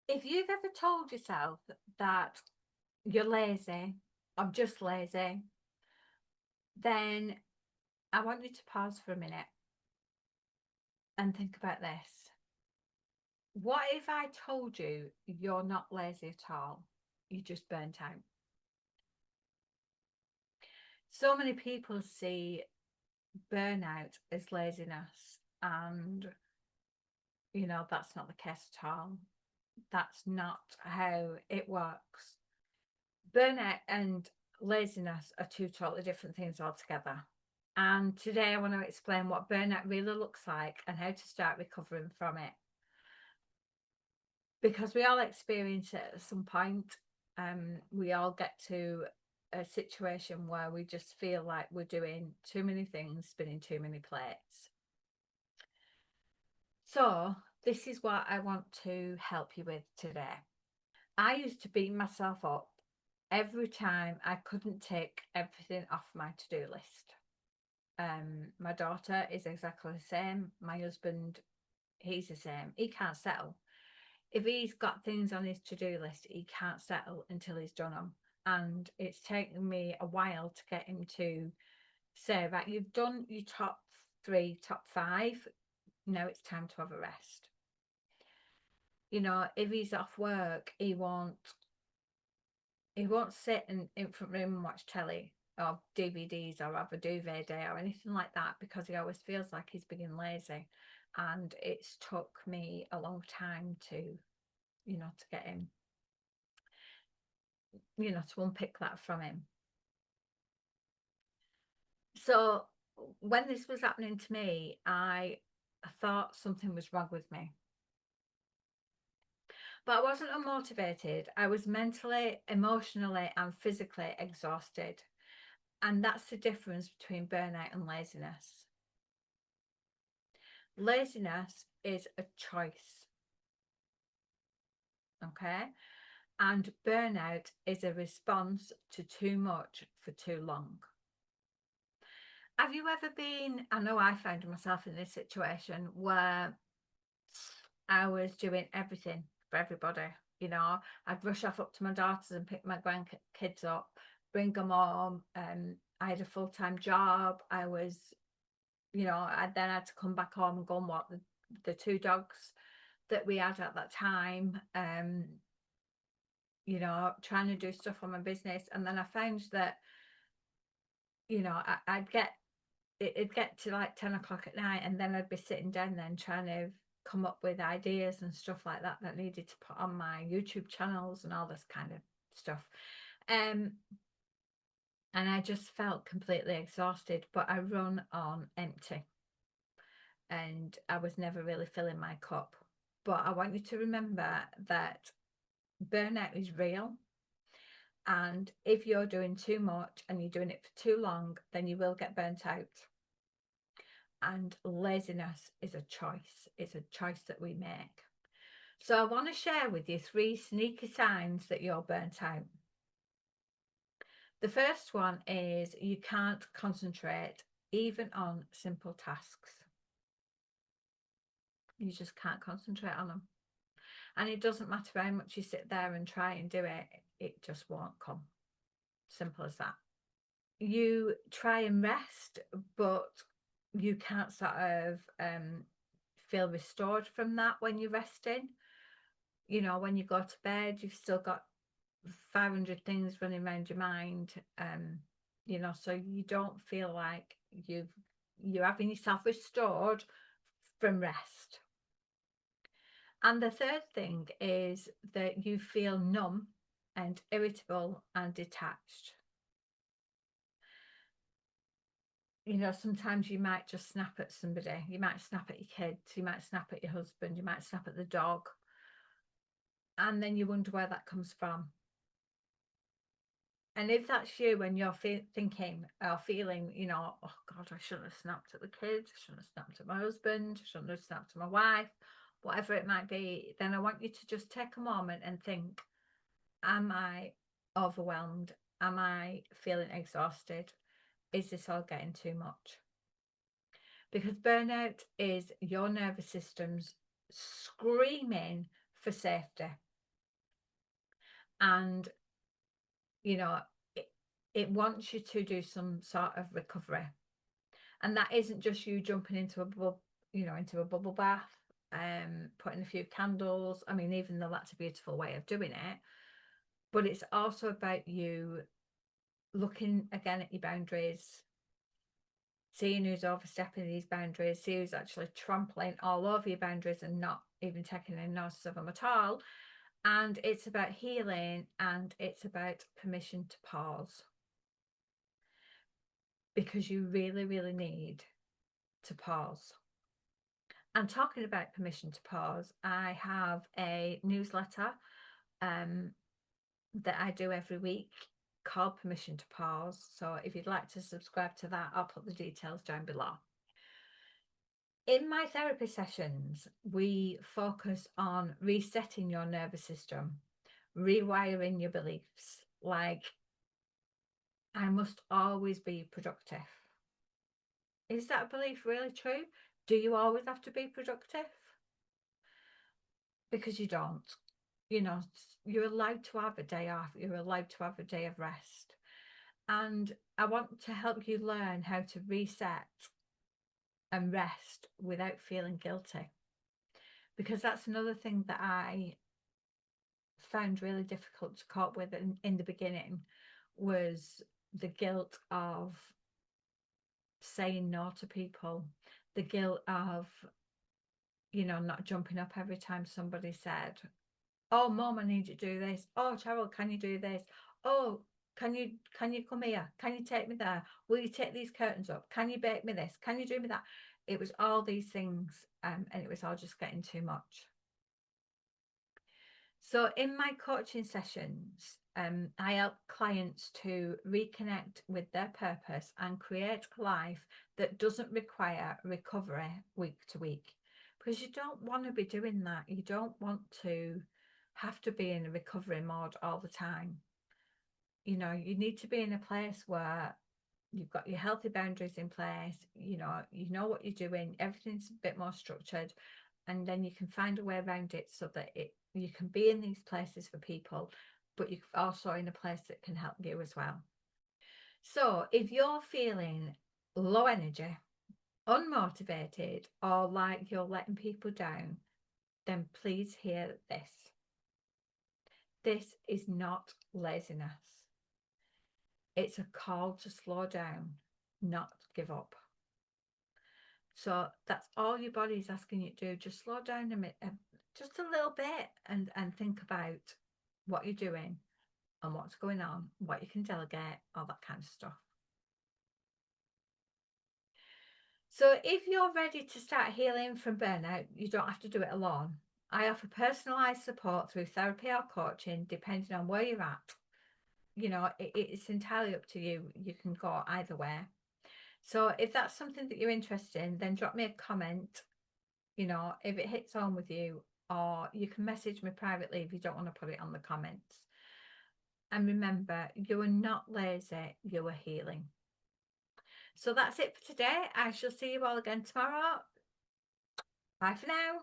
If you've ever told yourself that you're lazy, I'm just lazy, then I want you to pause for a minute and think about this. What if I told you you're not lazy at all? You're just burnt out. So many people see burnout as laziness, and that's not the case at all. That's not how it works. Burnout and laziness are two totally different things altogether. And today I want to explain what burnout really looks like and how to start recovering from it. Because we all experience it at some point. We all get to a situation where we just feel like we're doing too many things, spinning too many plates. So, this is what I want to help you with today. I used to beat myself up every time I couldn't tick everything off my to-do list. My daughter is exactly the same. My husband, he's the same. He can't settle. If he's got things on his to-do list, he can't settle until he's done them. And it's taken me a while to get him to say, right, you've done your top three, top five. Now it's time to have a rest. If he's off work, he won't sit in front of him and watch telly or DVDs or have a duvet day or anything like that, because he always feels like he's being lazy. And it's took me a long time to get him, to unpick that from him. So when this was happening to me, I thought something was wrong with me. But I wasn't unmotivated. I was mentally, emotionally, and physically exhausted. And that's the difference between burnout and laziness. Laziness is a choice, okay? And burnout is a response to too much for too long. Have you ever been, I know I found myself in this situation where I was doing everything for everybody. I'd rush off up to my daughters and pick my grandkids up, bring them home. I had a full-time job. I then had to come back home and go and walk the two dogs that we had at that time. Trying to do stuff on my business. And then I found that, it'd get to like 10 o'clock at night, and then I'd be sitting down then trying to come up with ideas and stuff like that needed to put on my YouTube channels and all this kind of stuff. And I just felt completely exhausted, but I run on empty and I was never really filling my cup. But I want you to remember that burnout is real. And if you're doing too much and you're doing it for too long, then you will get burnt out. And laziness is a choice. It's a choice that we make. So I want to share with you 3 sneaky signs that you're burnt out. The first one is you can't concentrate even on simple tasks. You just can't concentrate on them. And it doesn't matter how much you sit there and try and do it, it just won't come. Simple as that. You try and rest, but you can't sort of feel restored from that when you're resting. When you go to bed, you've still got 500 things running around your mind. So you don't feel like you're having yourself restored from rest. And the third thing is that you feel numb and irritable and detached. Sometimes you might just snap at somebody. You might snap at your kids. You might snap at your husband. You might snap at the dog. And then you wonder where that comes from. And if that's you when you're thinking or feeling, oh God, I shouldn't have snapped at the kids. I shouldn't have snapped at my husband. I shouldn't have snapped at my wife, whatever it might be, then I want you to just take a moment and think, am I overwhelmed? Am I feeling exhausted? Is this all getting too much? Because burnout is your nervous system's screaming for safety. And, you know, it, it wants you to do some sort of recovery. And that isn't just you jumping into a bubble, into a bubble bath, putting a few candles. I mean, even though that's a beautiful way of doing it, but it's also about you looking again at your boundaries, seeing who's overstepping these boundaries, see who's actually trampling all over your boundaries and not even taking any notice of them at all. And it's about healing, and it's about permission to pause, because you really, really need to pause. And talking about permission to pause, I have a newsletter that I do every week called Permission to Pause. So if you'd like to subscribe to that, I'll put the details down below. In my therapy sessions, we focus on resetting your nervous system, rewiring your beliefs, like, I must always be productive. Is that belief really true? Do you always have to be productive? Because you don't. You're allowed to have a day off. You're allowed to have a day of rest. And I want to help you learn how to reset and rest without feeling guilty. Because that's another thing that I found really difficult to cope with in the beginning, was the guilt of saying no to people, the guilt of, not jumping up every time somebody said, oh, Mom, I need you to do this. Oh, Cheryl, can you do this? Oh, can you come here? Can you take me there? Will you take these curtains up? Can you bake me this? Can you do me that? It was all these things, and it was all just getting too much. So in my coaching sessions, I help clients to reconnect with their purpose and create a life that doesn't require recovery week to week, because you don't want to be doing that. You don't want to have to be in a recovery mode all the time. You need to be in a place where you've got your healthy boundaries in place, you know what you're doing, everything's a bit more structured, and then you can find a way around it so that you can be in these places for people, but you're also in a place that can help you as well. So if you're feeling low energy, unmotivated, or like you're letting people down, then please hear this. This is not laziness. It's a call to slow down, not give up. So that's all your body's asking you to do. Just slow down a minute, just a little bit, and think about what you're doing and what's going on, what you can delegate, all that kind of stuff. So if you're ready to start healing from burnout, you don't have to do it alone. I offer personalised support through therapy or coaching, depending on where you're at. It's entirely up to you. You can go either way. So if that's something that you're interested in, then drop me a comment, if it hits home with you, or you can message me privately if you don't want to put it on the comments. And remember, you are not lazy, you are healing. So that's it for today. I shall see you all again tomorrow. Bye for now.